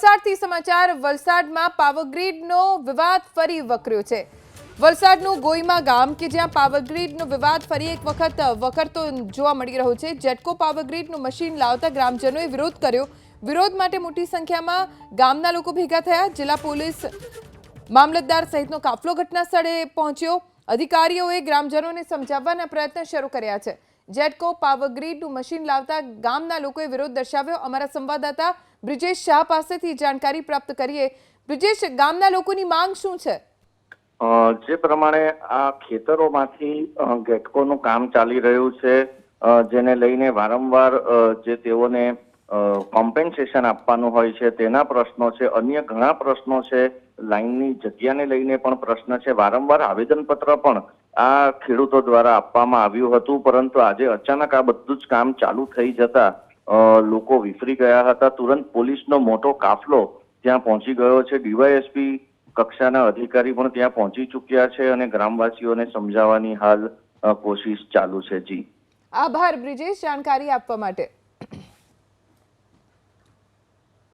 વલસાડથી સમાચાર વલસાડમાં પાવરગ્રીડનો વિવાદ ફરી વકર્યો છે। વલસાડનું ગોઈમા ગામ કે જ્યાં પાવરગ્રીડનો વિવાદ ફરી એક વખત વકરતો જોવા મળી રહ્યો છે। જેટકો પાવરગ્રીડનું મશીન લાવતા ગ્રામજનોએ વિરોધ કર્યો। વિરોધ માટે મોટી સંખ્યામાં ગામના લોકો ભેગા થયા। જિલ્લા પોલીસ મામલતદાર સહિતનો કાફલો ઘટના સ્થળે પહોંચ્યો। અધિકારીઓએ ગ્રામજનોને સમજાવવાના પ્રયત્ન શરૂ કર્યા છે। જેટકો પાવરગ્રીડનું મશીન લાવતા ગામના લોકોએ વિરોધ દર્શાવ્યો। અમારા સંવાદદાતા બ્રિજેશ શાહ પાસેથી જાણકારી પ્રાપ્ત કરીએ। બ્રિજેશ, ગામના લોકોની માંગ શું છે? જે પ્રમાણે આ ખેતરોમાંથી ગેટકોનું કામ ચાલી રહ્યું છે, જેને લઈને વારંવાર જે તેઓને કોમ્પેન્સેશન આપવાનું હોય છે તેના પ્રશ્નો છે, અન્ય ઘણા પ્રશ્નો છે, લાઇનની જગ્યાને લઈને પણ પ્રશ્ન છે। વારંવાર આવેદનપત્ર પણ આ ખેડૂતો દ્વારા આપવામાં આવ્યું હતું, પરંતુ આજે અચાનક આ બધું જ કામ ચાલુ થઈ જતા લોકો વિફરી ગયા હતા। તુરંત પોલીસનો મોટો કાફલો ત્યાં પહોંચી ગયો છે। ડીવાયએસપી કક્ષાના અધિકારી પણ ત્યાં પહોંચી ચૂક્યા છે અને ગ્રામવાસીઓને સમજાવવાની હાલ કોશિશ ચાલુ છે। જી, આભાર બ્રિજેશ, જાણકારી આપવા માટે।